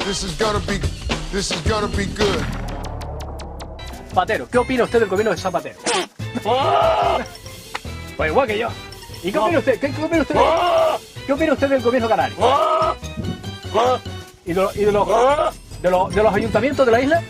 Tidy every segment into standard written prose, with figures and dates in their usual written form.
This is gonna be good. Zapatero, ¿qué opina usted del gobierno de Zapatero? Pues igual que yo. ¿Y qué opina usted? ¿Qué opina usted? ¿Qué opina usted del gobierno canario? ¿Y de los ayuntamientos de la isla?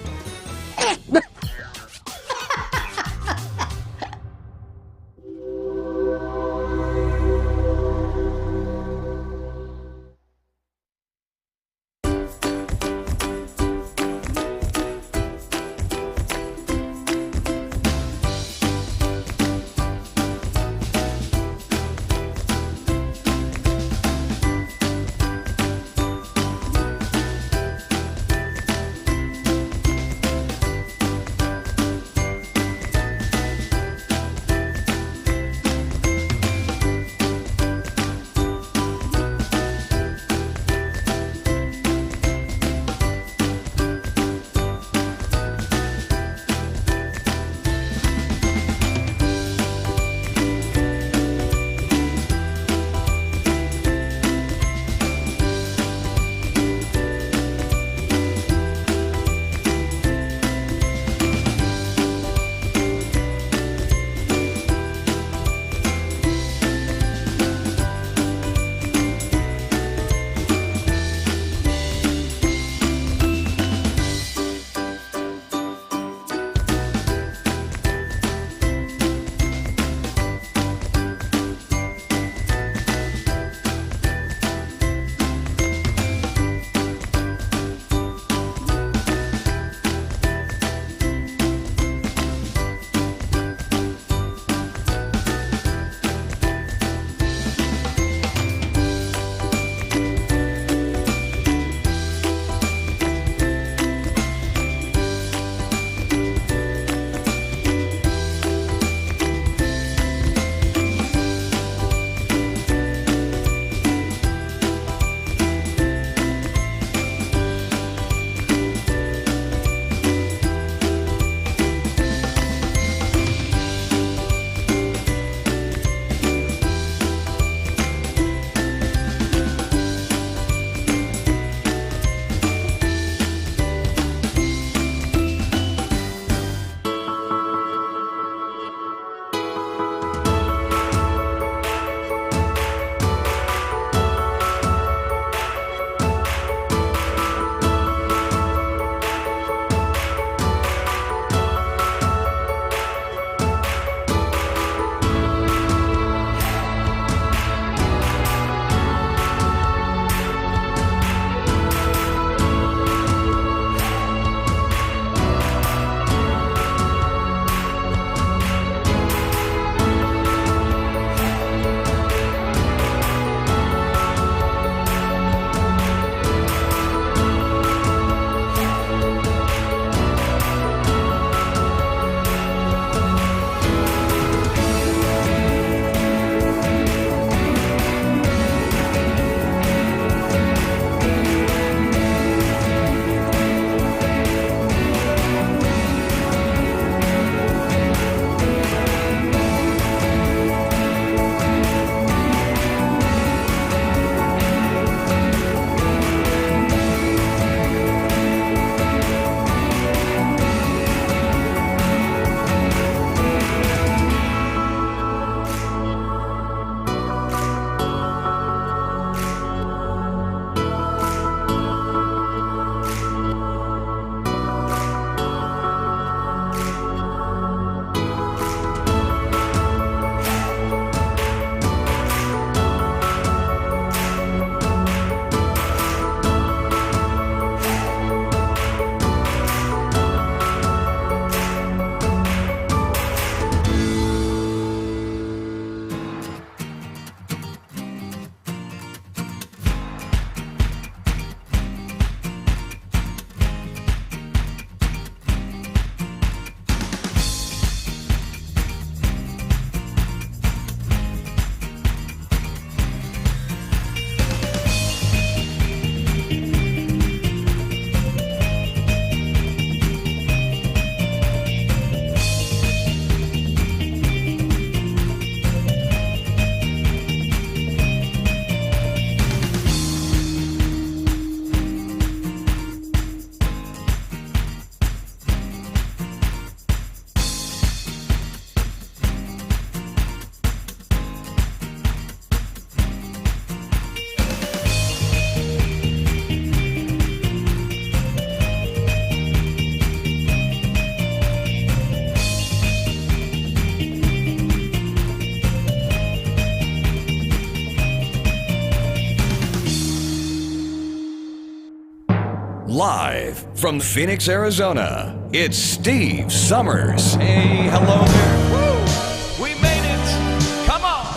Live from Phoenix, Arizona, it's Steve Summers. Hey, hello there. Woo! We made it. Come on.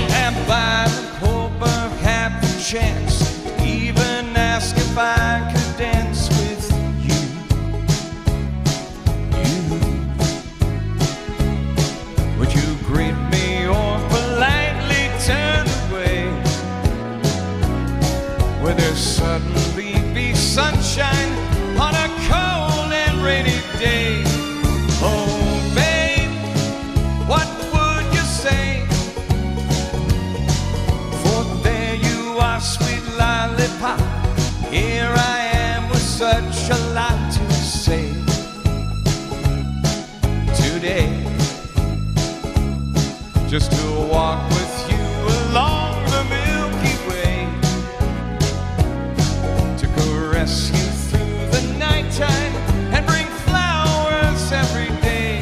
And by the hope of half a chance, even ask if I could dance with you. Would you greet me or politely turn away? Would there suddenly be sunshine on a cold and rainy day? Oh, babe, what would you say? For there you are, sweet lollipop. Here I am with such a lot to say today. Just to walk with you along the Milky Way, to caress you through the nighttime and bring flowers every day.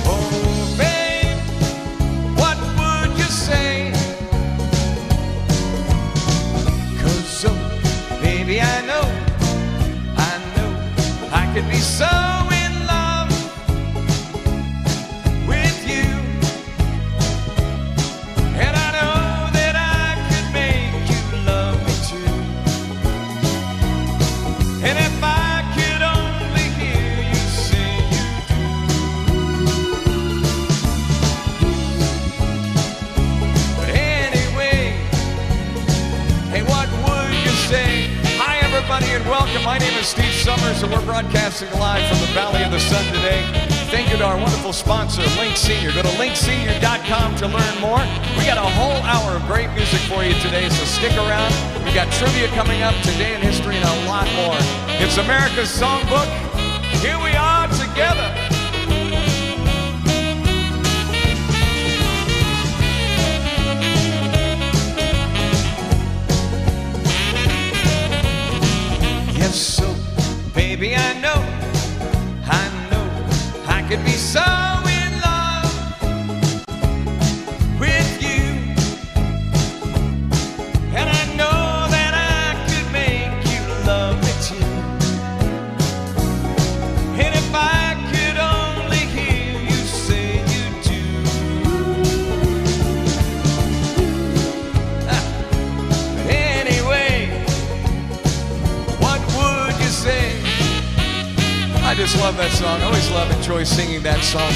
Oh, babe, what would you say? 'Cause, oh, baby, I know I could be so in love with you. And I know that I could make you love me too. And if I could only hear you say you do. But anyway, hey, what would you say? Hi, everybody, and welcome. My name is Steve Summers, and we're broadcasting live from the Valley of the Sun today. Thank you to our wonderful sponsor, Link Senior. Go to linksenior.com to learn more. We got a whole hour of great music for you today, so stick around. We got trivia coming up, today in history, and a lot more. It's America's Songbook. Here we are together. Yes, so baby, I know I could be so in love with you. And I know that I could make you love me too. And if I could only hear you say you do. But anyway, what would you say? I just love that song. I always enjoy singing that song.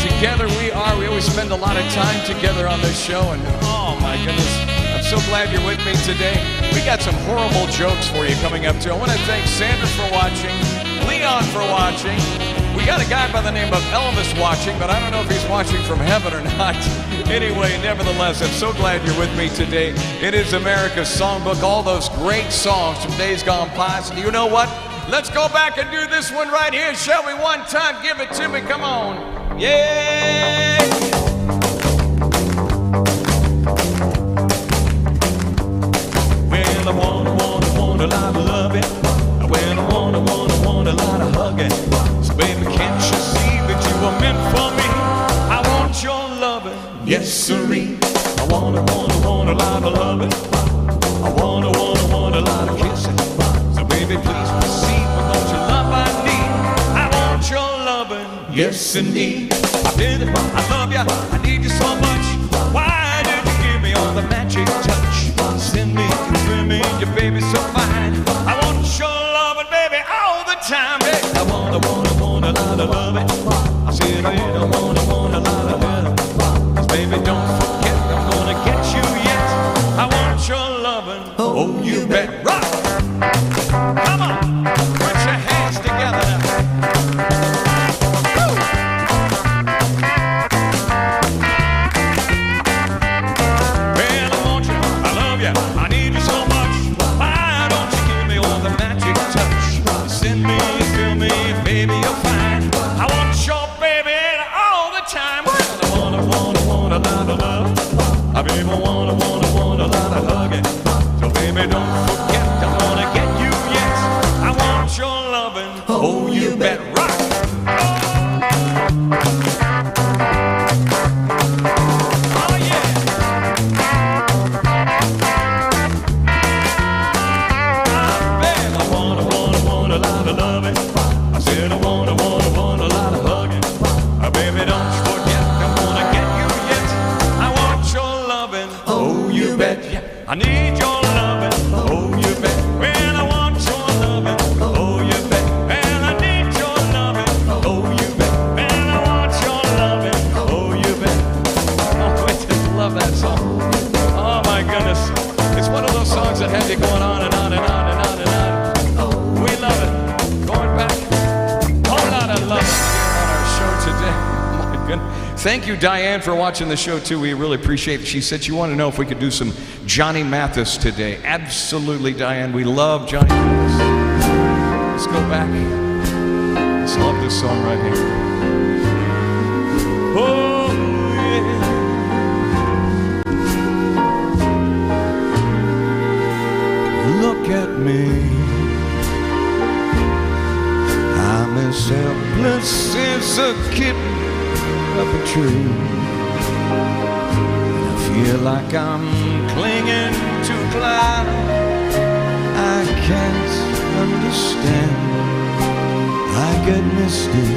Together we always spend a lot of time together on this show, and oh my goodness, I'm so glad you're with me today. We got some horrible jokes for you coming up too. I want to thank Sandra for watching, Leon for watching. We got a guy by the name of Elvis watching, but I don't know if he's watching from heaven or not. Anyway, nevertheless, I'm so glad you're with me today. It is America's Songbook, all those great songs from days gone past. You know what? Let's go back and do this one right here, shall we? One time, give it to me, come on. Yeah! Well, I want a lot of loving. Well, I want a lot of hugging. So baby, can't you see that you were meant for me? I want your loving, yes sirree. I want a lot of loving. I want a lot of kissing. So baby, please proceed with all your love I need. I want your loving, yes indeed. I feel it, I love you, I need you so much. Why did you give me all the magic touch? Send me, thrill me, your baby so fine. I want your loving, baby, all the time. Hey, I want a lot of loving. I said I want a lot of loving. 'Cause baby, don't forget, I'm gonna get you yet. I want your loving, oh you bet. Rock! Come on, put your hands together now. Woo! Well, I want you, I love you, I need you so much. Why don't you give me all the magic touch? Send me, feel me, baby, you're fine. I want your baby all the time. Well, I want a lot of love. I baby want a lot of hugging. So baby, don't forget, I'm gonna get you yet. I want your loving, oh you bet. Rock! Oh yeah! I need your loving, oh you bet. Well, I want your loving, oh you bet. Well, I need your loving, oh you bet. Well, I want your loving, oh you bet. Oh, I just love that song. Oh my goodness. It's one of those songs that have you going on and on and on and on and on. We love it. Going back. A whole lot of love here on our show today. Oh my goodness. Thank you, Diane, for watching the show, too. We really appreciate it. She said she wanted to know if we could do some Johnny Mathis today. Absolutely, Diane. We love Johnny Mathis. Let's go back. Let's love this song right here. Oh, yeah. Look at me. I'm as helpless as a kitten up a tree. I feel like I'm clinging to a cloud. I can't understand. I get misty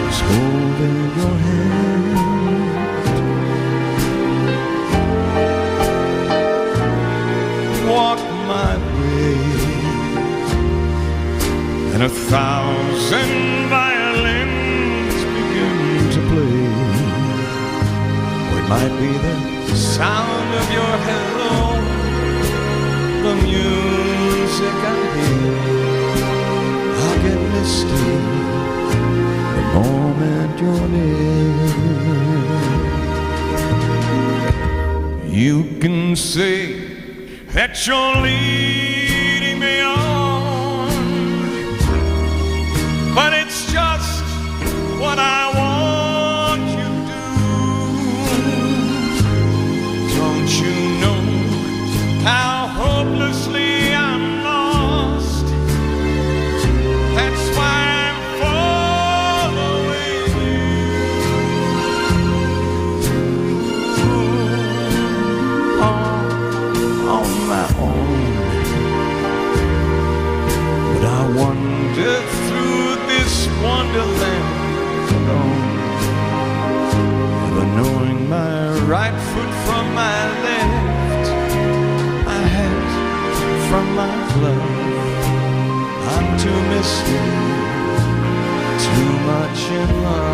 just holding your hand. Walk my way, and 1,000 violins begin to play. Or it might be the sound of your hello, the music I hear. I'll get misty the moment you're near. You can say that you're leading me on, but it's just what I want you to do. Don't you know how hopelessly I'm lost? That's why I'm following you on my own. But I wander through this wonderland alone, never knowing my right foot from my left, my hat from my glove. I'm too misty, too much in love.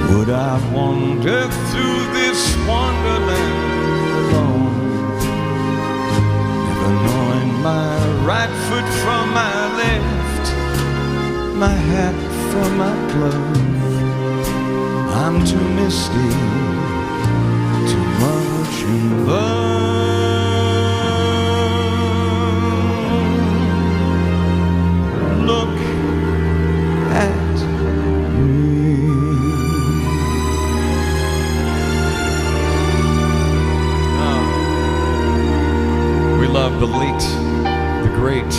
Would I wander through this wonderland alone, never knowing my right foot from my left, my hat from my glove? I'm too misty, too much in love. Look at love the late, the great.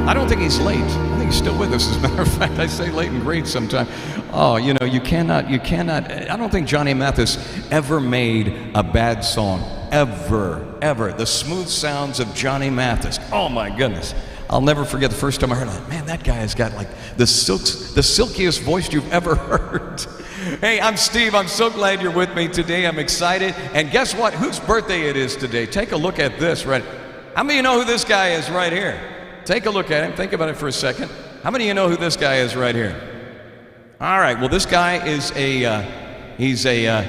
I don't think he's late. I think he's still with us. As a matter of fact, I say late and great sometimes. Oh, you know, you cannot, I don't think Johnny Mathis ever made a bad song. Ever. The smooth sounds of Johnny Mathis. Oh my goodness. I'll never forget the first time I heard it. Man, that guy has got like the silkiest voice you've ever heard. Hey, I'm Steve. I'm so glad you're with me today. I'm excited. And guess what? Whose birthday it is today? Take a look at this, right? How many of you know who this guy is right here? Take a look at him. Think about it for a second. How many of you know who this guy is right here? All right. Well, this guy is he's a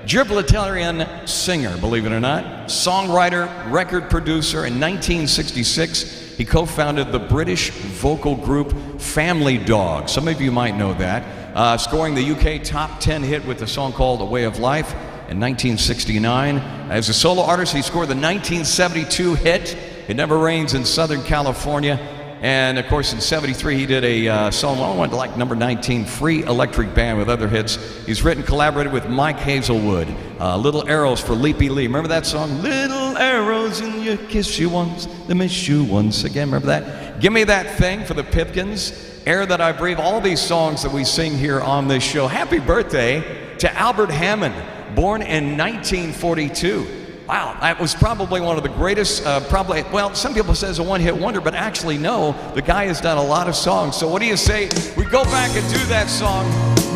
Gibraltarian singer, believe it or not. Songwriter, record producer. In 1966, he co-founded the British vocal group Family Dog. Some of you might know that. Scoring the UK top 10 hit with a song called A Way of Life in 1969. As a solo artist, he scored the 1972 hit It Never Rains in Southern California. And of course, in '73, he did a song, well, went to like number 19, Free Electric Band, with other hits. He's written, collaborated with Mike Hazelwood. Little Arrows for Leapy Lee. Remember that song? Little arrows in your kiss you once, they miss you once again. Remember that? Give Me That Thing for the Pipkins. Air That I Breathe. All these songs that we sing here on this show. Happy birthday to Albert Hammond, born in 1942. Wow, that was probably one of the greatest, well, some people say it's a one-hit wonder, but actually no, the guy has done a lot of songs. So what do you say we go back and do that song,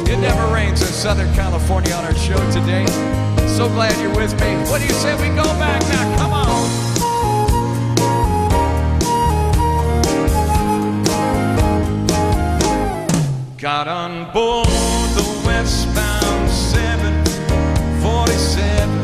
It Never Rains in Southern California, on our show today? So glad you're with me. What do you say we go back now? Come on. Got on board the westbound 747.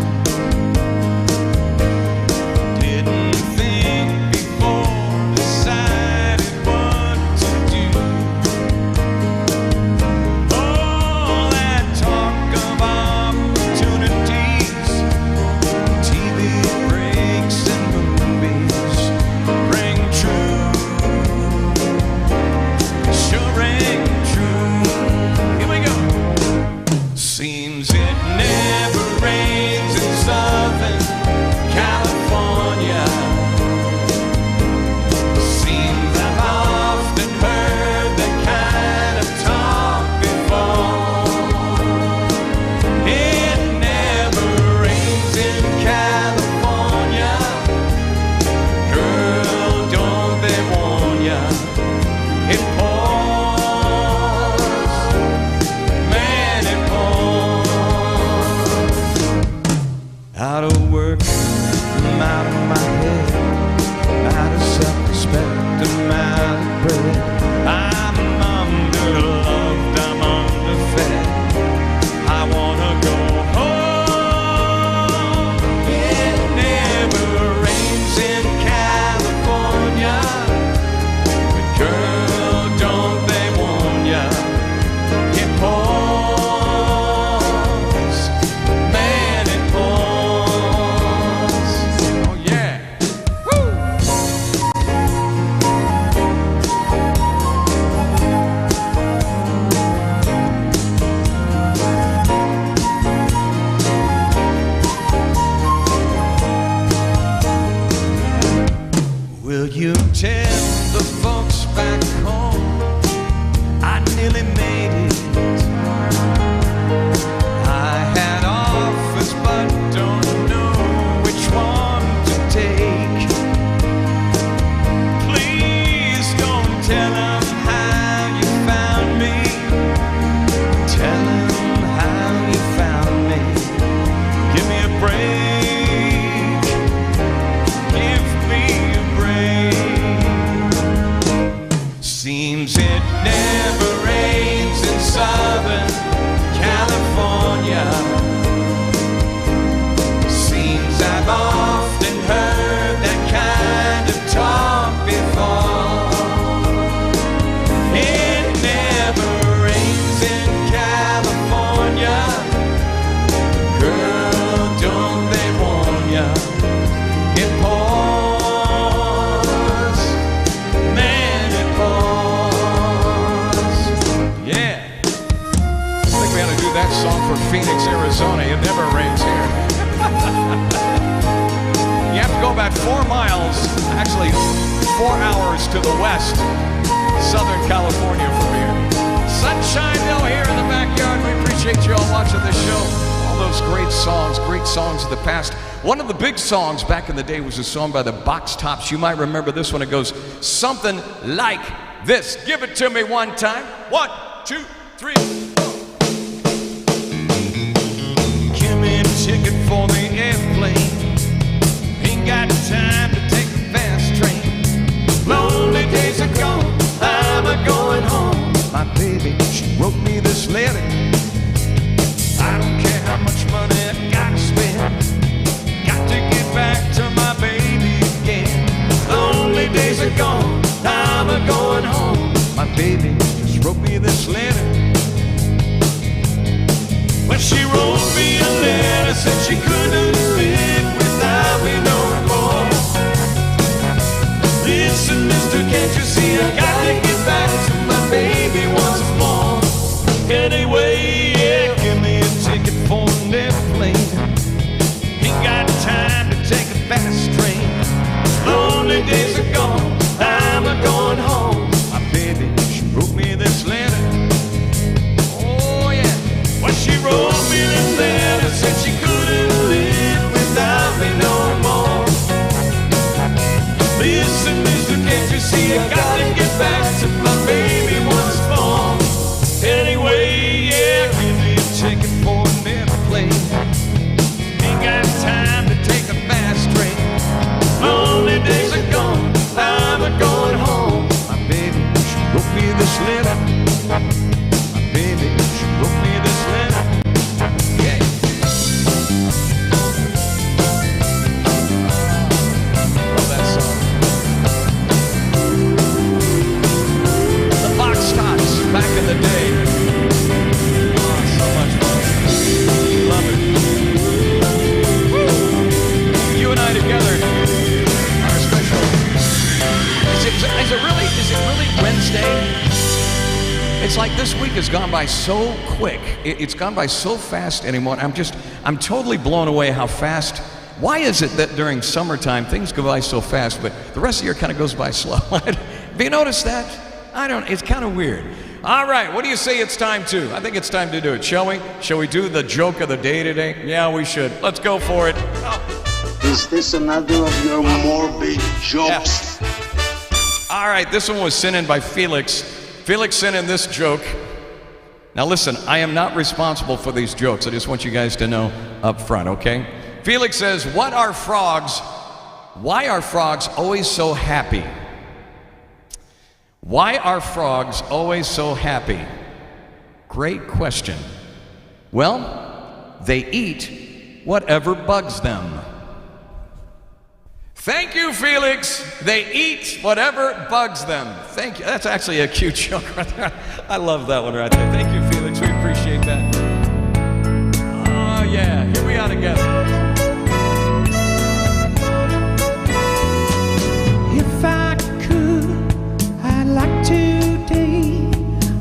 Phoenix, Arizona. It never rains here. You have to go about 4 miles, actually 4 hours to the west, Southern California from here. Sunshine Hill here in the backyard. We appreciate you all watching this show. All those great songs of the past. One of the big songs back in the day was a song by the Box Tops. You might remember this one. It goes something like this. Give it to me one time. 1, 2, 3, 4. Ticket for the airplane. Ain't got time to take the fast train. Lonely days are gone, I'm a-going home. My baby, she wrote me this letter. I don't care how much money I gotta spend. Got to get back to my baby again. Lonely days are gone, I'm a-going home. My baby just wrote me this letter. Ain't got time to take a fast train. Lonely days are gone, I'm a going home. My baby, she wrote me this letter. My baby, she wrote me this letter. Yeah. Love that song. The Box Tops back in the day. Oh, so much fun. Love it. Woo. You and I together are special. Is it really Wednesday? It's like this week has gone by so quick. It's gone by so fast anymore. I'm totally blown away how fast. Why is it that during summertime things go by so fast, but the rest of the year kind of goes by slow? Have you noticed that? It's kind of weird. All right, what do you say it's time to? I think it's time to do it, shall we? Shall we do the joke of the day today? Yeah, we should. Let's go for it. Oh. Is this another of your morbid jokes? Yeah. All right, this one was sent in by Felix. Felix sent in this joke. Now listen, I am not responsible for these jokes. I just want you guys to know up front, okay? Felix says, why are frogs always so happy? Why are frogs always so happy? Great question. Well, they eat whatever bugs them. Thank you, Felix. They eat whatever bugs them. Thank you. That's actually a cute joke right there. I love that one right there. Thank you, Felix. We appreciate that. Oh, yeah. Here we are together. If I could, I'd like to date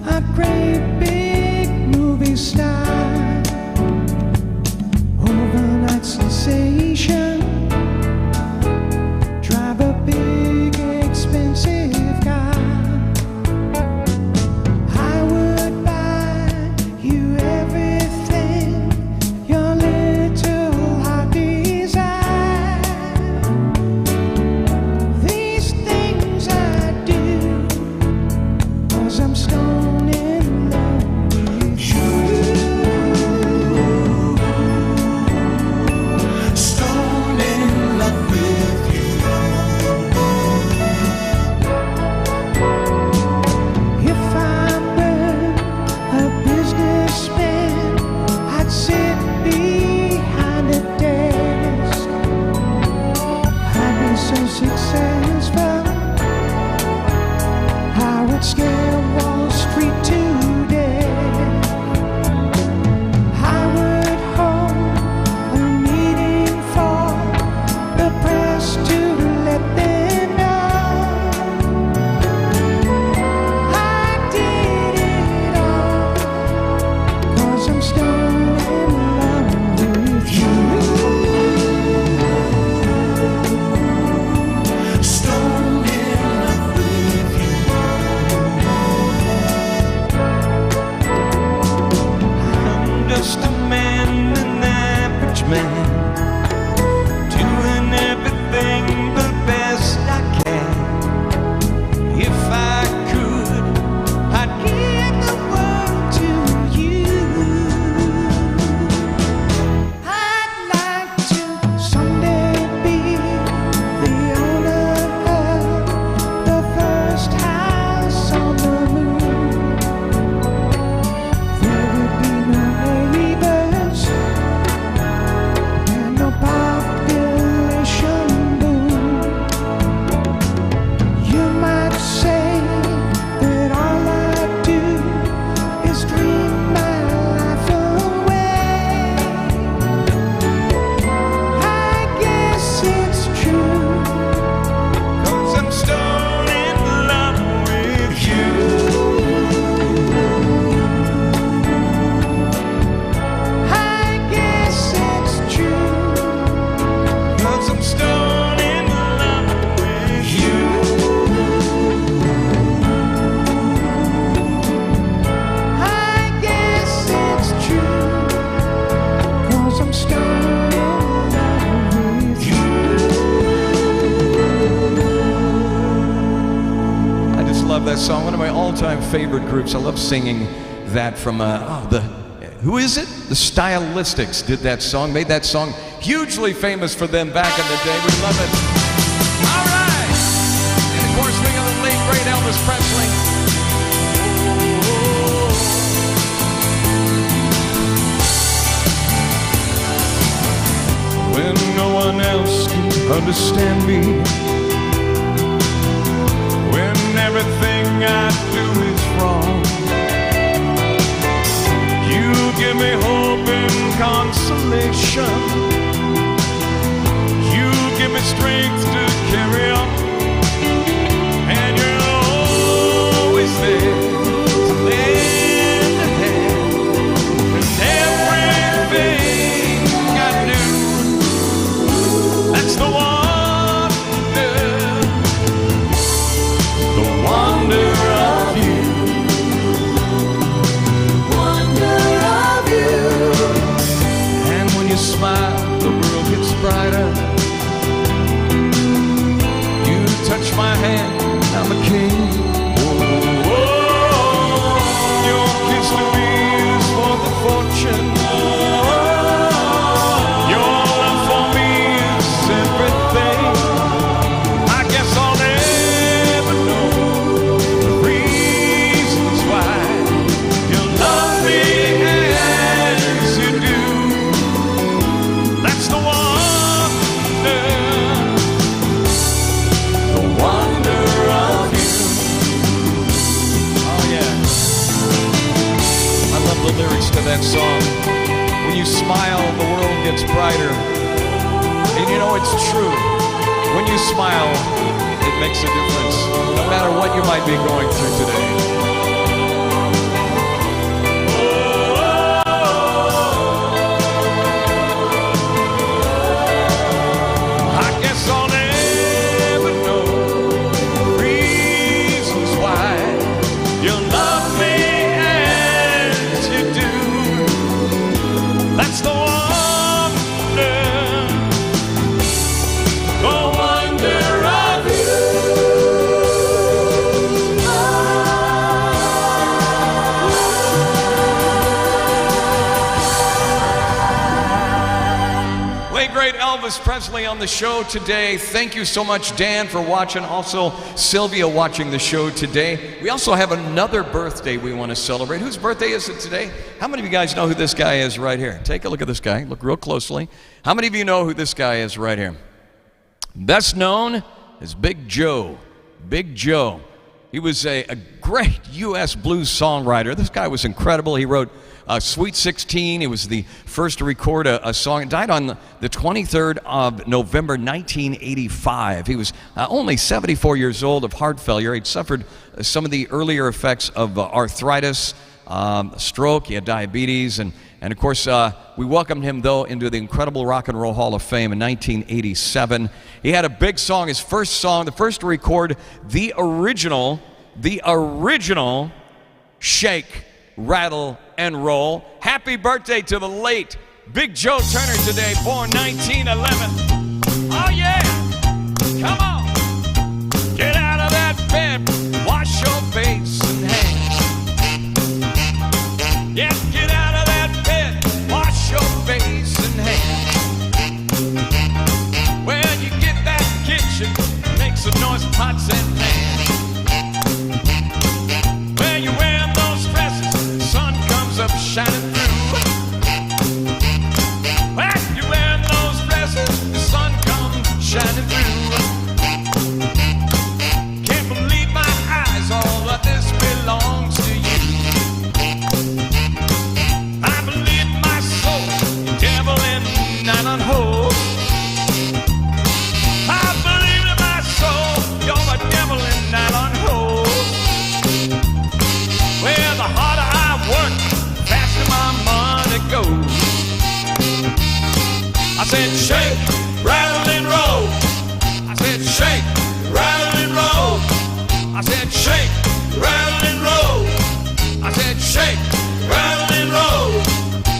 a great big movie star. Overnight sensation. Drive a big expensive car. I would buy you everything your little heart desires. These things I do 'cause I'm stone in love with you. Stone in love with you. If I were a businessman, I'd sit behind a desk. I'd be so successful, I would scare Wall Street to death. I would hold a meeting for the press to let them know I did it all 'cause I'm stone in love with you. Stone in love with you. I'm just a man, an average man, doing everything the best I can. If I could, I'd give the world to you. I'd like to someday be the owner of the first house on the moon. There would be no neighbors and no population boom. You might say that all I do is dream my life away. I guess it's true. 'Cause I'm stone in love with you. I guess it's true. 'Cause I'm stone in love with you. I guess it's true. 'Cause I'm stone in love with you. I just love that song. One of my all-time favorite groups. I love singing that from who is it? the Stylistics did that song, made that song hugely famous for them back in the day. We love it. All right. And of course, we got the late, great Elvis Presley. When no one else can understand me, when everything I do is wrong, you give me hope and consolation. You give me strength to carry on, and you're always there to lend a hand in everything I do. That's the wonder of you. Wonder of you. And when you smile, the world gets brighter. You touch my hand, I'm a king. Oh, your kiss to me is worth a fortune. Your love for me is everything. I guess I'll never know the reasons why you love me as you do. That's the wonder of you. Oh yeah, I love the lyrics to that song. When you smile, the world gets brighter. And you know it's true. When you smile, it makes a difference, no matter what you might be going through today. I guess I'll never know the reasons why you love me as you do. That's the wonder of you. Late great Elvis Presley on the show today. Thank you so much, Dan, for watching. Also, Sylvia watching the show today. We also have another birthday we want to celebrate. Whose birthday is it today? How many of you guys know who this guy is right here? Take a look at this guy. Look real closely. How many of you know who this guy is right here? Best known as Big Joe. Big Joe. He was a great U.S. blues songwriter. This guy was incredible. He wrote Sweet 16. He was the first to record a song. He died on the 23rd of November, 1985. He was only 74 years old of heart failure. He'd suffered some of the earlier effects of arthritis, stroke. He had diabetes. And of course, we welcomed him, though, into the Incredible Rock and Roll Hall of Fame in 1987. He had a big song, his first song, the first to record the original Shake, Rattle, and Roll. Happy birthday to the late Big Joe Turner today, born 1911. Oh, yeah! Come on! Get out of that bed, wash your face and hands. Yeah, get out of that bed, wash your face and hands. When you get that kitchen, make some noise, pots and pans. When you're wearing those dresses, the sun comes up shining through. When you're wearing those dresses, the sun comes shining through. Can't believe my eyes, all of this belongs to you. I believe my soul, the devil and nylon hose. I believe in my soul, you're the devil and nylon hose. Well, the harder I work, the faster my money goes. I said shake, rattle and roll. I said shake, rattle and roll. I said shake, rattle and roll. I said shake, rattle and roll.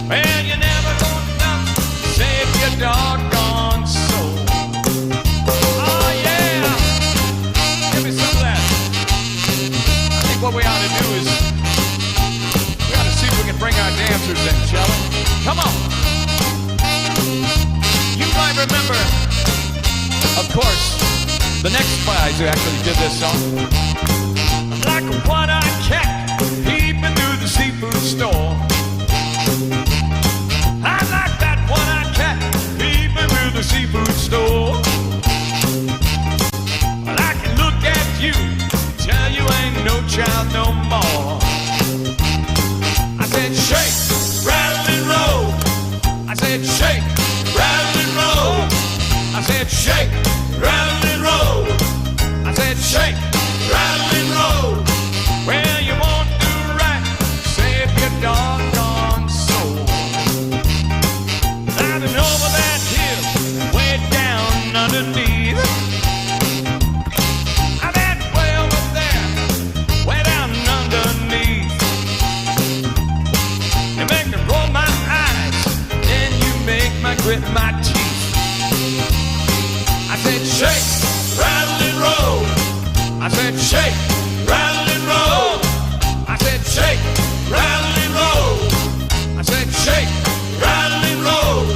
Well, you never gonna know, save your doggone soul. Oh yeah, give me some of that. I think what we ought to do is we ought to see if we can bring our dancers in, shall we? Come on. You might remember, of course, the next guys who actually did this song. Like a one-eyed cat peeping through the seafood store. I like that one-eyed cat peeping through the seafood store. Well, I can look at you, tell you ain't no child no more. I said shake, rattle and roll. I said shake, rattle and roll. I said shake, rattle and roll. I said shake, rattle and roll. Well, you won't do right, save your doggone soul. I've been over that hill, way down underneath. I've been way over there, way down underneath. You make me roll my eyes, then you make me grit my teeth. I said shake, rattle and roll. I said shake, rattle and roll. I said shake, rattle and roll. I said shake, rattle and roll.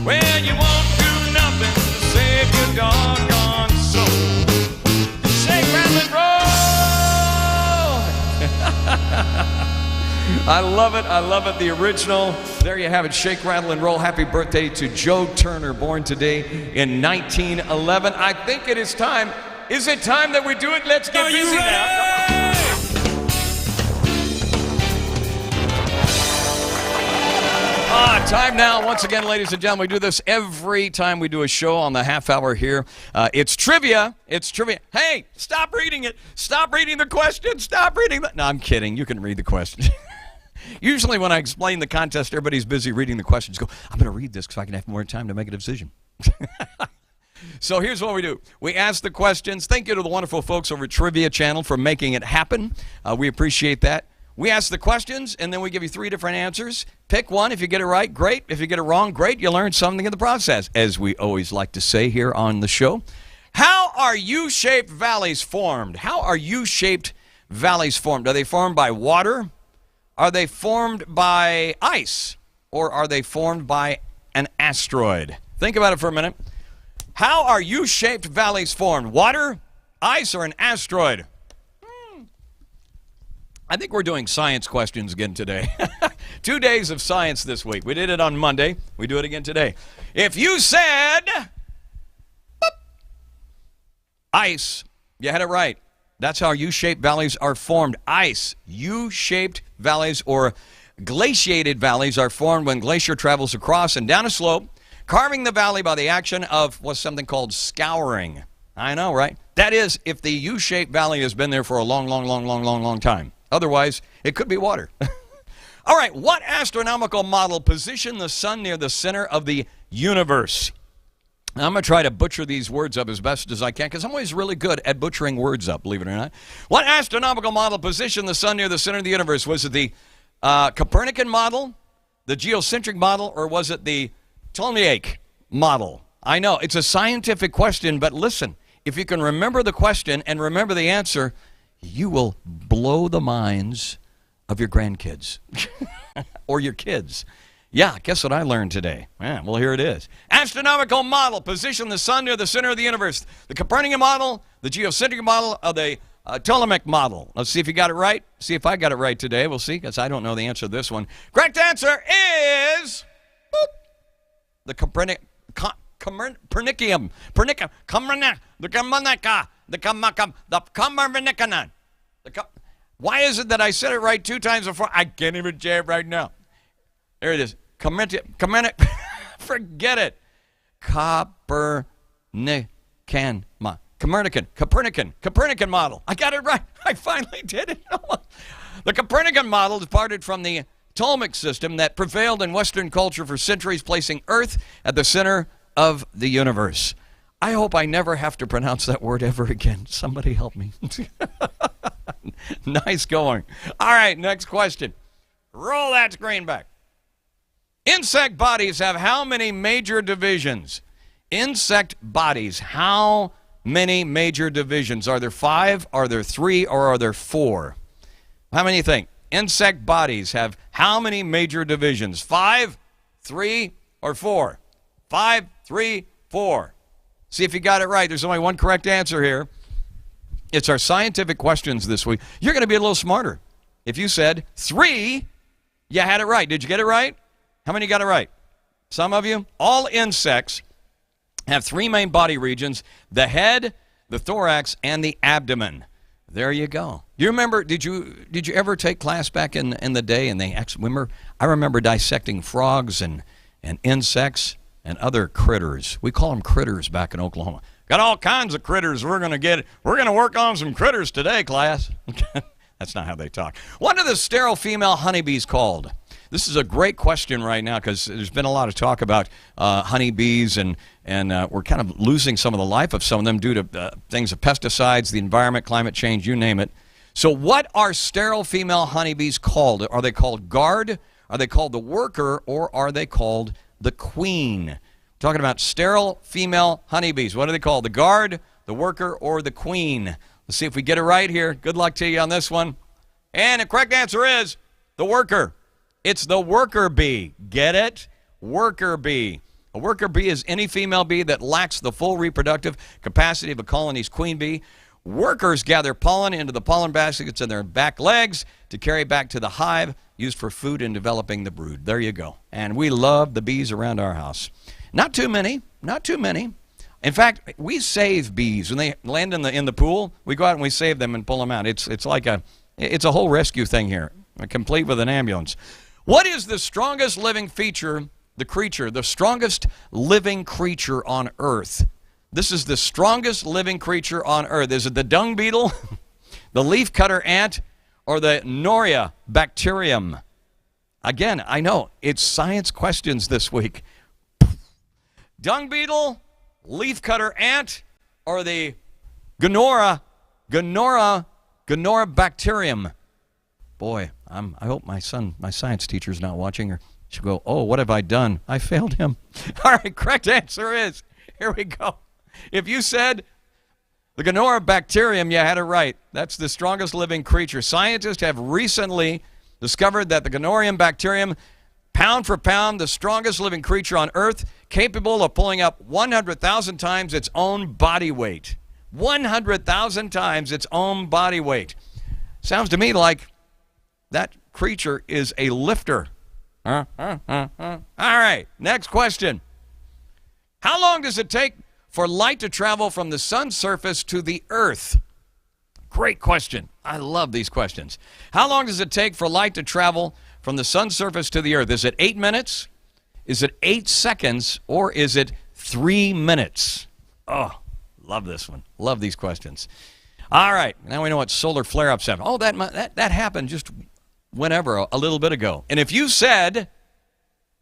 Well, you won't do nothing to save your doggone soul. Shake, rattle and roll. I love it. I love it. The original. There you have it. Shake, rattle, and roll. Happy birthday to Joe Turner, born today in 1911. I think it is time. Is it time that we do it? Let's get busy now. Time now. Once again, ladies and gentlemen, we do this every time we do a show on the half hour here. It's trivia. It's trivia. Hey, stop reading it. Stop reading the question. Stop reading the... No, I'm kidding. You can read the question. Usually when I explain the contest, everybody's busy reading the questions. Go, I'm going to read this so I can have more time to make a decision. So here's what we do. We ask the questions. Thank you to the wonderful folks over at Trivia Channel for making it happen. We appreciate that. We ask the questions, and then we give you 3 different answers. Pick one. If you get it right, great. If you get it wrong, great. You learn something in the process, as we always like to say here on the show. How are U-shaped valleys formed? How are U-shaped valleys formed? Are they formed by water? Are they formed by ice? Or are they formed by an asteroid? Think about it for a minute. How are U-shaped valleys formed? Water, ice, or an asteroid? I think we're doing science questions again today. 2 days of science this week. We did it on Monday. We do it again today. If you said boop, ice, you had it right. That's how U-shaped valleys are formed. Ice. U-shaped valleys or glaciated valleys are formed when glacier travels across and down a slope, carving the valley by the action of what's something called scouring. I know, right? That is, if the U-shaped valley has been there for a long time. Otherwise, it could be water. All right, what astronomical model positioned the sun near the center of the universe? Now, I'm going to try to butcher these words up as best as I can, because I'm always really good at butchering words up, believe it or not. What astronomical model positioned the sun near the center of the universe? Was it the Copernican model, the geocentric model, or was it the Ptolemaic model? I know, it's a scientific question, but listen, if you can remember the question and remember the answer, you will blow the minds of your grandkids or your kids. Yeah, guess what I learned today? Yeah, well, here it is. Astronomical model position the sun near the center of the universe. The Copernican model, the geocentric model, or the Ptolemaic model. Let's see if you got it right. See if I got it right today. We'll see, because I don't know the answer to this one. Correct answer is boop, the Copernican. Why is it that I said it right 2 times before? I can't even say it right now. There it is. Forget it. Copernican model. I got it right. I finally did it. The Copernican model departed from the Ptolemaic system that prevailed in Western culture for centuries, placing Earth at the center of the universe. I hope I never have to pronounce that word ever again. Somebody help me. Nice going. All right, next question. Roll that screen back. Insect bodies have how many major divisions? Insect bodies, how many major divisions? Are there 5, are there 3, or are there 4? How many do you think? Insect bodies have how many major divisions? 5, 3, or 4? 5, 3, 4. See if you got it right. There's only one correct answer here. It's our scientific questions this week. You're going to be a little smarter. If you said 3, you had it right. Did you get it right? How many got it right? Some of you? All insects have 3 main body regions: the head, the thorax, and the abdomen. There you go. You remember, did you ever take class back in the day? And I remember dissecting frogs and insects and other critters. We call them critters back in Oklahoma. Got all kinds of critters we're going to work on some critters today, class. That's not how they talk. What are the sterile female honeybees called? This is a great question right now because there's been a lot of talk about honeybees, and we're kind of losing some of the life of some of them due to things of pesticides, the environment, climate change, you name it. So what are sterile female honeybees called? Are they called guard? Are they called the worker? Or are they called the queen? Talking about sterile female honeybees. What are they called? The guard, the worker, or the queen? Let's see if we get it right here. Good luck to you on this one. And the correct answer is the worker. It's the worker bee. Get it? Worker bee. A worker bee is any female bee that lacks the full reproductive capacity of a colony's queen bee. Workers gather pollen into the pollen baskets in their back legs to carry back to the hive, used for food and developing the brood. There you go. And we love the bees around our house. Not too many. Not too many. In fact, we save bees. When they land in the pool, we go out and we save them and pull them out. It's like it's a whole rescue thing here, complete with an ambulance. What is the strongest living the strongest living creature on Earth? This is the strongest living creature on Earth. Is it the dung beetle, the leafcutter ant, or the Noria bacterium? Again, I know, it's science questions this week. Dung beetle, leafcutter ant, or the Gonora bacterium? Boy, I hope my science teacher's not watching, or she'll go, oh, what have I done? I failed him. All right, correct answer is, here we go. If you said the Gonora bacterium, you had it right. That's the strongest living creature. Scientists have recently discovered that the Gonorium bacterium, pound for pound, the strongest living creature on Earth, capable of pulling up 100,000 times its own body weight. 100,000 times its own body weight. Sounds to me like that creature is a lifter. All right, next question. How long does it take for light to travel from the sun's surface to the Earth? Great question. I love these questions. How long does it take for light to travel from the sun's surface to the Earth? Is it 8 minutes? Is it 8 seconds? Or is it 3 minutes? Oh, love this one. Love these questions. All right, now we know what solar flare-ups happen. Oh, that happened just whenever, a little bit ago. And if you said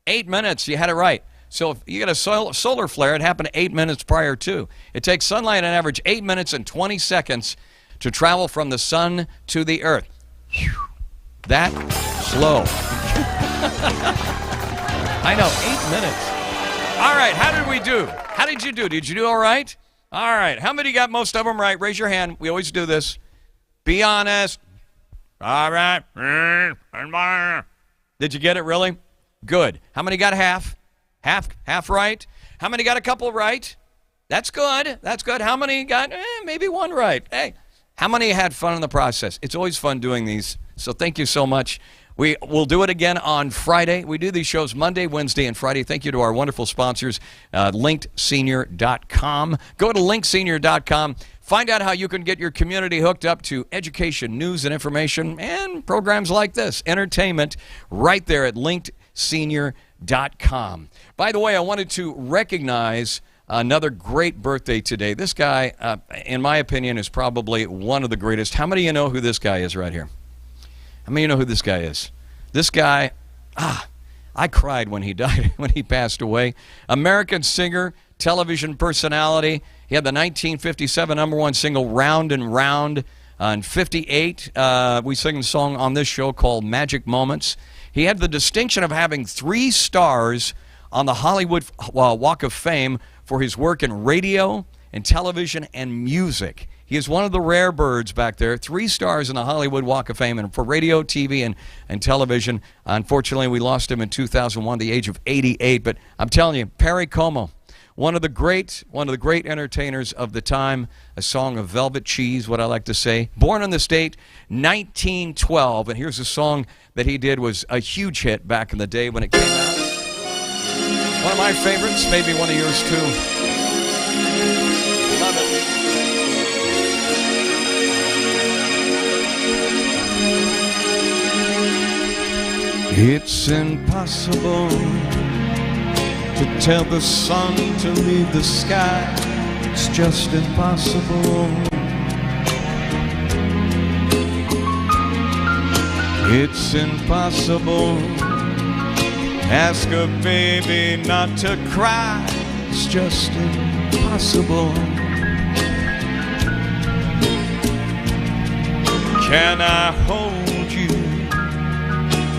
8 minutes, you had it right. So if you get a solar flare, it happened 8 minutes prior to. It takes sunlight on average 8 minutes and 20 seconds to travel from the sun to the Earth. Whew. That slow. I know, 8 minutes. All right, how did we do? How did you do? Did you do all right? All right, how many got most of them right? Raise your hand. We always do this. Be honest. All right. Did you get it, really? Good. How many got half? Half right? How many got a couple right? That's good. That's good. How many got maybe one right? Hey, how many had fun in the process? It's always fun doing these, so thank you so much. We'll do it again on Friday. We do these shows Monday, Wednesday, and Friday. Thank you to our wonderful sponsors, linkedsenior.com. Go to linkedsenior.com. Find out how you can get your community hooked up to education, news, and information, and programs like this, entertainment, right there at linkedsenior.com. By the way, I wanted to recognize another great birthday today. This guy, in my opinion, is probably one of the greatest. How many of you know who this guy is right here? How many of you know who this guy is? This guy, I cried when he died, when he passed away. American singer, television personality. He had the 1957 #1 single, Round and Round. In 58, we sang a song on this show called Magic Moments. He had the distinction of having 3 stars on the Hollywood Walk of Fame for his work in radio and television and music. He is one of the rare birds back there. 3 stars in the Hollywood Walk of Fame and for radio, TV, and television. Unfortunately, we lost him in 2001, the age of 88. But I'm telling you, Perry Como, one of the great entertainers of the time. A song of velvet cheese, what I like to say. Born in the state, 1912. And here's a song that he did, was a huge hit back in the day when it came out. One of my favorites, maybe one of yours too. Love it. It's impossible to tell the sun to leave the sky. It's just impossible. It's impossible. Ask a baby not to cry. It's just impossible. Can I hold you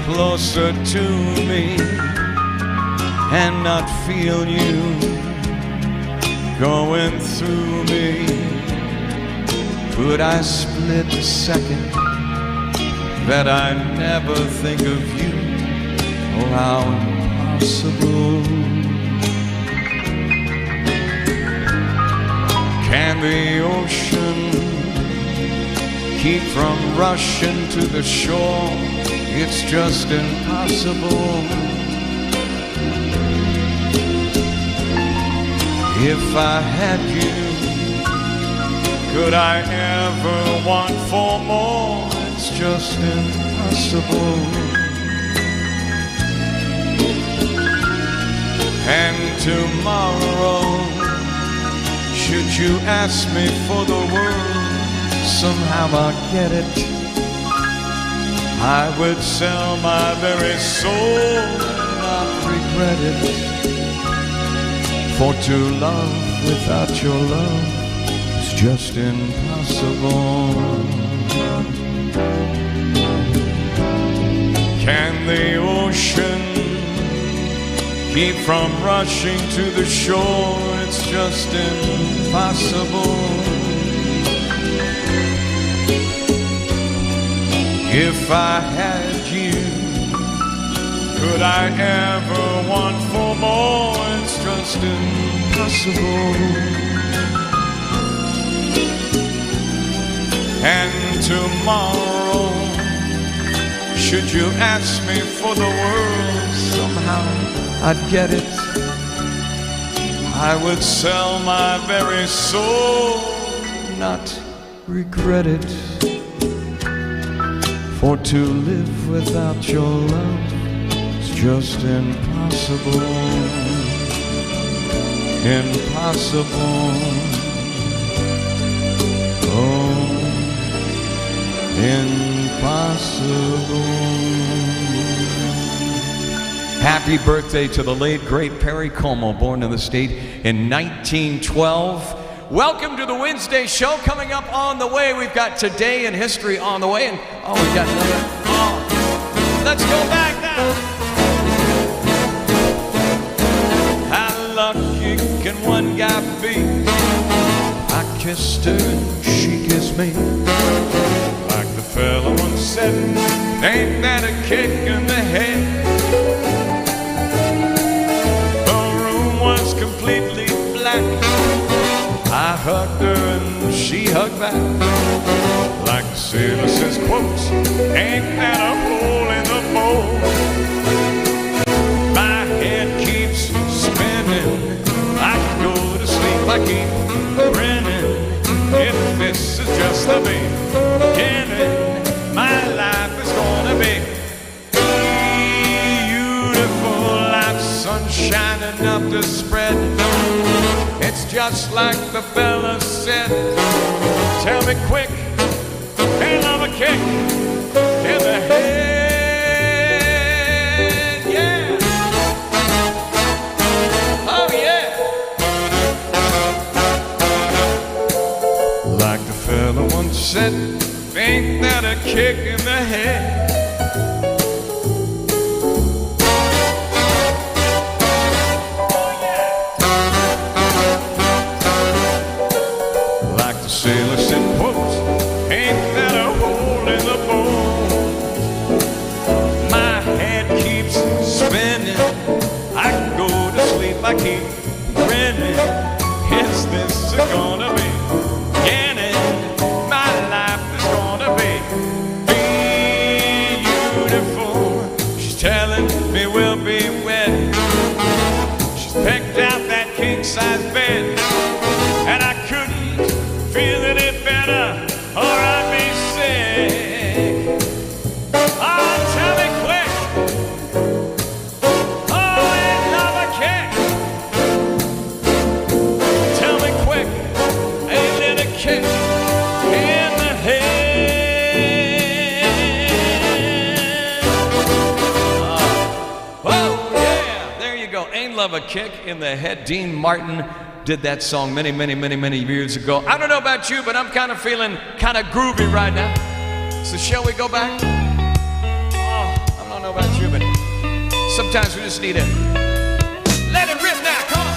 closer to me and not feel you going through me? Could I split a second that I never think of you? Oh, how impossible. Can the ocean keep from rushing to the shore? It's just impossible. If I had you, could I ever want for more? It's just impossible. And tomorrow, should you ask me for the world, somehow I'll get it. I would sell my very soul and not regret it. For to love without your love is just impossible. Can the ocean keep from rushing to the shore? It's just impossible. If I had you, could I ever want for more? It's just impossible. And tomorrow, should you ask me for the world, somehow I'd get it. I would sell my very soul, not regret it. For to live without your love is just impossible. Impossible. Oh, impossible. Happy birthday to the late, great Perry Como, born in the state in 1912. Welcome to the Wednesday show. Coming up on the way, we've got Today in History on the way. And we've got another. Oh, let's go back now. How lucky can one guy be? I kissed her and she kissed me. Like the fella once said, ain't that a kick in the head? The room was completely black. I hugged her and she hugged back. Like the sailor says, quotes, ain't that a hole in the bowl? My head keeps spinning. I can go to sleep, I keep grinning. If this is just the beginning, my life is gonna be beautiful, like sunshine enough to spread. It's just like the fella said. Tell me quick, ain't love a kick in the head, yeah. Oh yeah. Like the fella once said, ain't that a kick in the head? Sailor said, I keep grinning. Is this gonna be beginning? My life is gonna be beautiful. She's telling me we'll be wedding. She's picked out that king-size bed, and I couldn't feel any better, or I'd be sick. Oh, tell me quick. Oh, ain't love a kick? Tell me quick, ain't it a kick in the head? Oh, yeah, there you go. Ain't love a kick in the head. Dean Martin did that song many, many, many, many years ago. I don't know about you, but I'm kind of feeling kind of groovy right now. So shall we go back? Oh, I don't know about you, but sometimes we just need to let it rip now. Come on.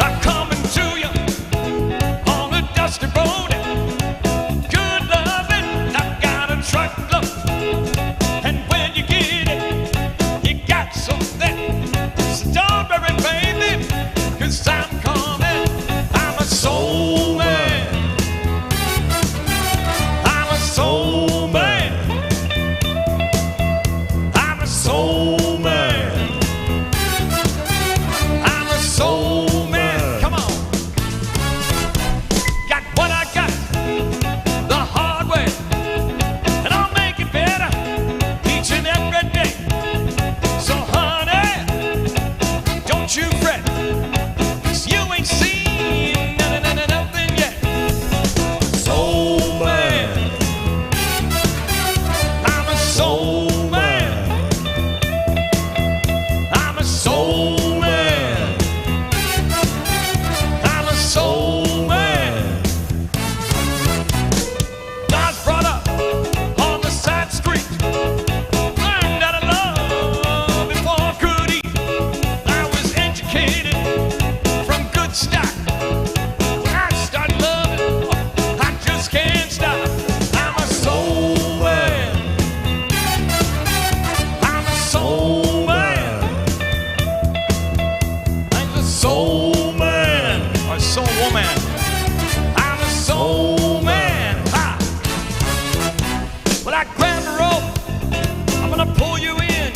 I'm coming to you on a dusty road. Good loving, I've got a truckload. And when you get it, you got something. So don't worry, baby, 'cause I'm coming. I'm a soul man. I'm a soul man. I'm a soul man. I'm a soul man. Come on. Got what I got the hard way, and I'll make it better each and every day. So honey, don't you fret, 'cause you ain't seen nothing yet. Soul man. I'm a soul man. I'm a soul man. I'm a soul man. I was brought up on the side street. Learned how to love before I could eat. I was educated from good stock. When I start loving, I just can't stop. I'm a soul man. I'm a soul man. I'm a soul man. Or soul woman. I'm a soul man. Ha! Well, I grab a rope. I'm gonna pull you in.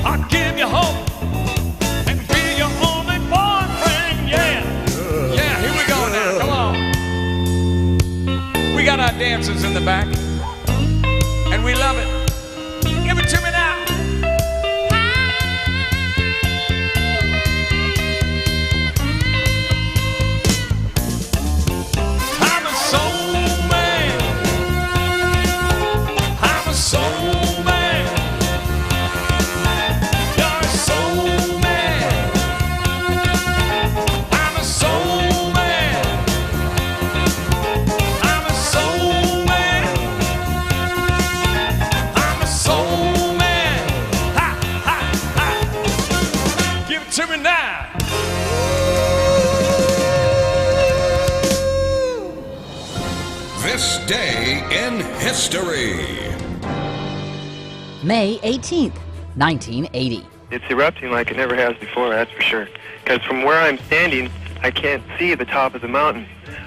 I'll give you hope and be your only boyfriend. Yeah. Yeah, here we go now. Come on. We got our dancers in the back, and we love it. Give it to me now. I'm a soul man. I'm a soul man. You're a soul man. I'm a soul man. I'm a soul man. I'm a soul man. Ha, ha, ha. Give it to me now. This day in history. May 18th, 1980. It's erupting like it never has before, that's for sure. Because from where I'm standing, I can't see the top of the mountain,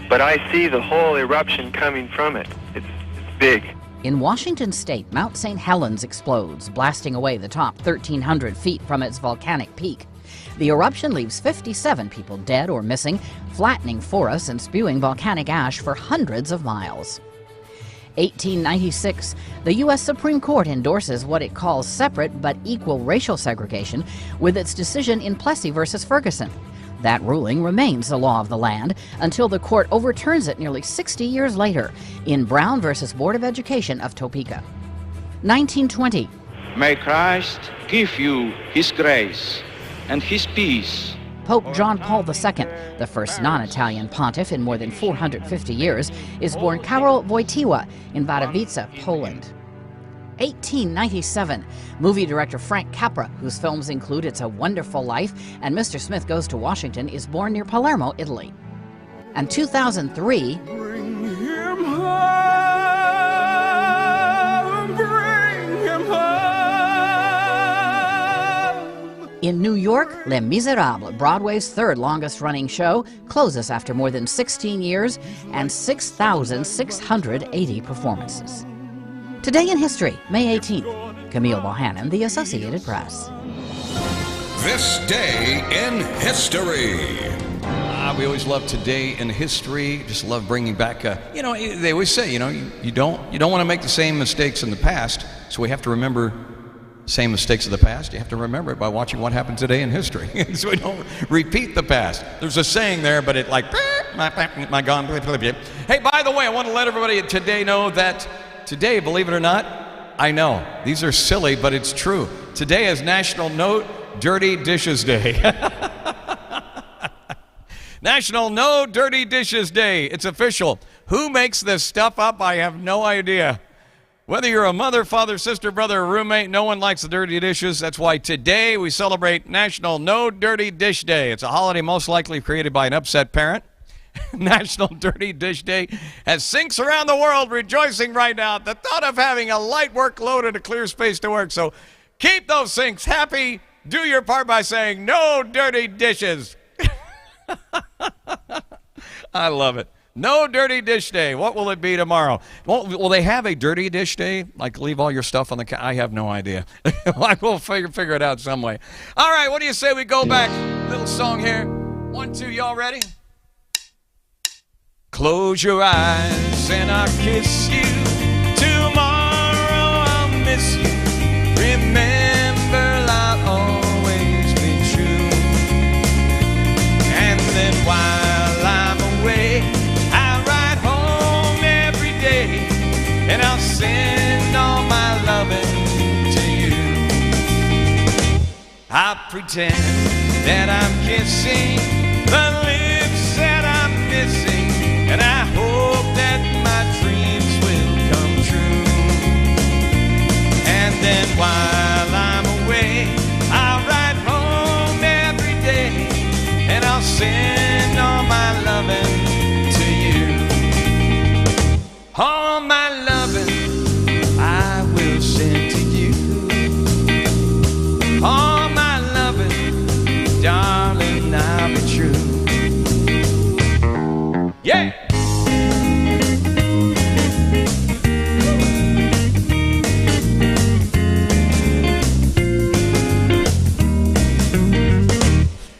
but I see the whole eruption coming from it. It's big. In Washington state, Mount St. Helens explodes, blasting away the top 1,300 feet from its volcanic peak. The eruption leaves 57 people dead or missing, flattening forests and spewing volcanic ash for hundreds of miles. 1896, the U.S. Supreme Court endorses what it calls separate but equal racial segregation with its decision in Plessy versus Ferguson. That ruling remains the law of the land until the court overturns it nearly 60 years later in Brown versus Board of Education of Topeka. 1920. May Christ give you His grace and His peace. Pope John Paul II, the first non-Italian pontiff in more than 450 years, is born Karol Wojtyła in Wadowice, Poland. 1897, movie director Frank Capra, whose films include It's a Wonderful Life and Mr. Smith Goes to Washington, is born near Palermo, Italy. And 2003, Bring him home, bring In New York, Les Miserables, Broadway's third longest running show, closes after more than 16 years and 6,680 performances. Today in History, May 18th. Camille Bohannon, The Associated Press. This day in history. We always love Today in History. Just love bringing back, they always say, you don't want to make the same mistakes in the past, so we have to remember same mistakes of the past. You have to remember it by watching what happened today in history, so we don't repeat the past. There's a saying there, but it like, my gone. Hey, by the way, I want to let everybody today know that today, believe it or not, I know these are silly, but it's true. Today is National No Dirty Dishes Day. National No Dirty Dishes Day. It's official. Who makes this stuff up? I have no idea. Whether you're a mother, father, sister, brother, or roommate, no one likes the dirty dishes. That's why today we celebrate National No Dirty Dish Day. It's a holiday most likely created by an upset parent. National Dirty Dish Day has sinks around the world rejoicing right now at the thought of having a light workload and a clear space to work. So keep those sinks happy. Do your part by saying no dirty dishes. I love it. No Dirty Dish Day. What will it be tomorrow? Will they have a Dirty Dish Day? Like leave all your stuff on the I have no idea. We'll figure it out some way. All right, what do you say we go back? Little song here. 1, 2, y'all ready? Close your eyes and I'll kiss you. Tomorrow I'll miss you. Remember I'll always be true. And then while I'm away, I'll ride home every day, and I'll send all my loving to you. I'll pretend that I'm kissing the lips that I'm missing, and I hope that my dreams will come true. And then while I'm away, I'll ride home every day, and I'll send all my loving to you. All my loving I will send to you. All my loving, darling, I'll be true. Yeah!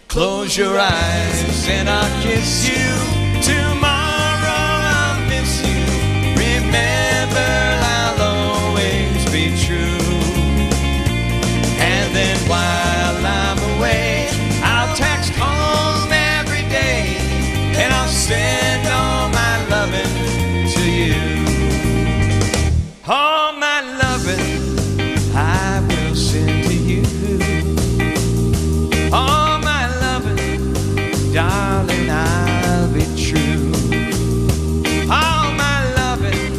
Close your eyes and I'll kiss you. Tomorrow I'll miss you. Remember I'll always be true. And then while I'm away, I'll text home every day, and I'll send all my loving to you. All my loving I will send to you. All my loving, darling, I'll be true. All my loving,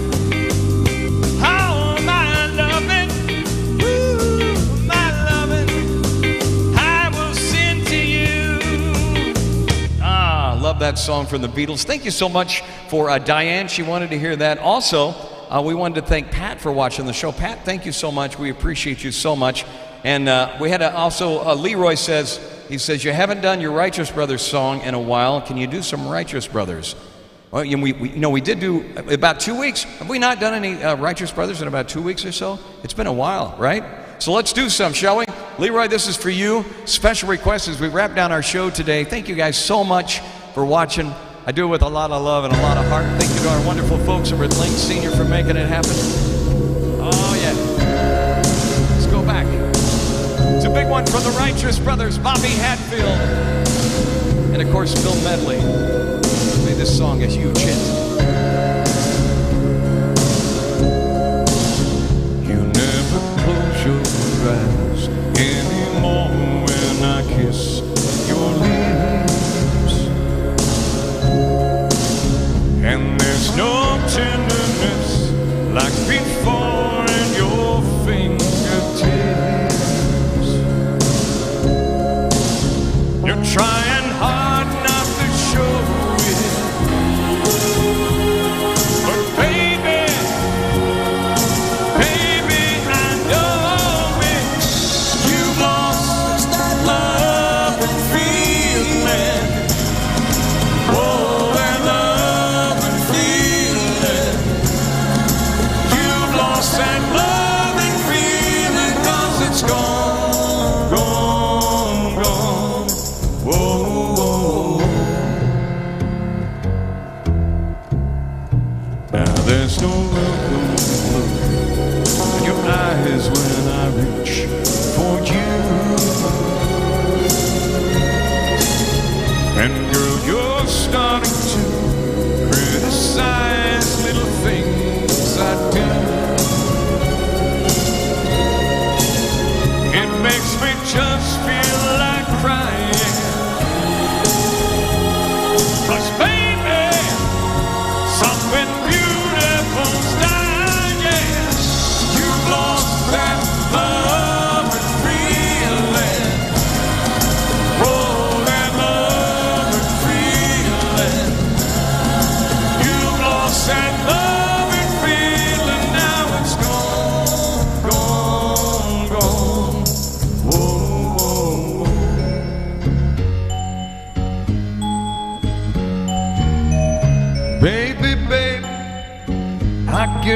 woo, my loving, I will send to you. Love that song from the Beatles. Thank you so much for Diane. She wanted to hear that. Also, we wanted to thank Pat for watching the show. Pat, thank you so much. We appreciate you so much. And we had also, Leroy says, he says, you haven't done your Righteous Brothers song in a while. Can you do some Righteous Brothers? Well, we did do about 2 weeks. Have we not done any Righteous Brothers in about 2 weeks or so? It's been a while, right? So let's do some, shall we? Leroy, this is for you. Special request as we wrap down our show today. Thank you guys so much for watching. I do it with a lot of love and a lot of heart. Thank you to our wonderful folks over at Link Senior for making it happen. Oh, yeah. Let's go back. It's a big one from the Righteous Brothers, Bobby Hatfield, and of course Phil Medley made this song a huge hit. You never close your eyes anymore when I kiss your lips, and there's no tenderness like before in your fingertips. You're trying hard not to show it, but baby, I know it.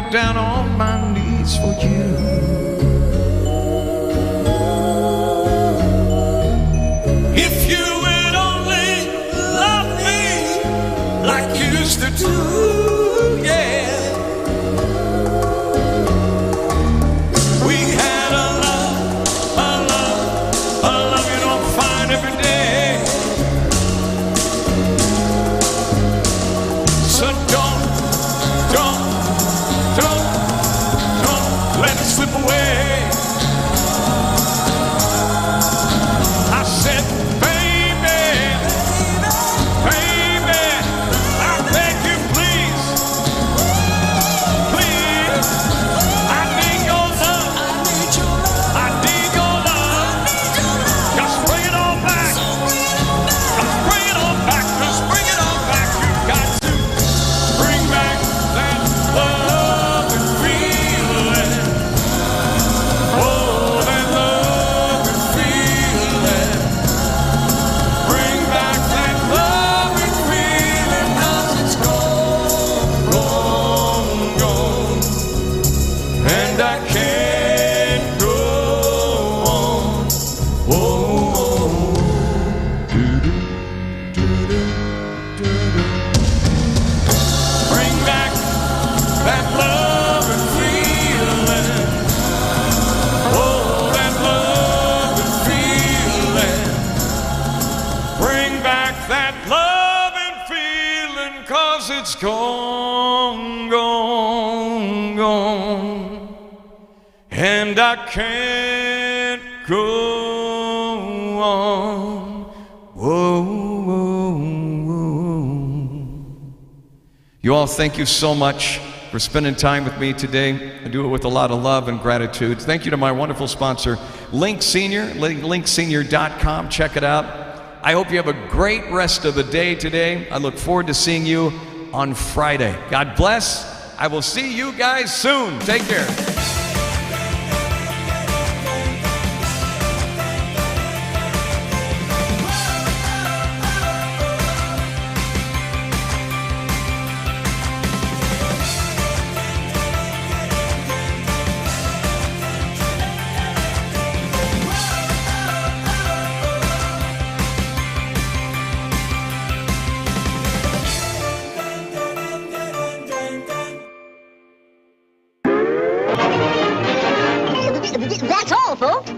get down on my knees for you. If you would only love me like you used to do, yeah. We had a love you don't find every day. So don't let it slip away. I said, baby, I beg you, please, I need your love. I need your love. Just bring it on back. Just bring it on back. Just bring it on back. You got to bring back that love and feeling. Oh, that love and feeling. Bring back that love and feeling, 'cause it's gone. And I can't go on. Oh, bring back that love and feeling. Oh, that love and feeling. Bring back that love and feeling, 'cause it's gone, gone, gone. And I can't go on. Whoa, whoa, whoa. You all, thank you so much for spending time with me today. I do it with a lot of love and gratitude. Thank you to my wonderful sponsor, Link Senior, linksenior.com. Check it out. I hope you have a great rest of the day today. I look forward to seeing you on Friday. God bless. I will see you guys soon. Take care. That's all, folks.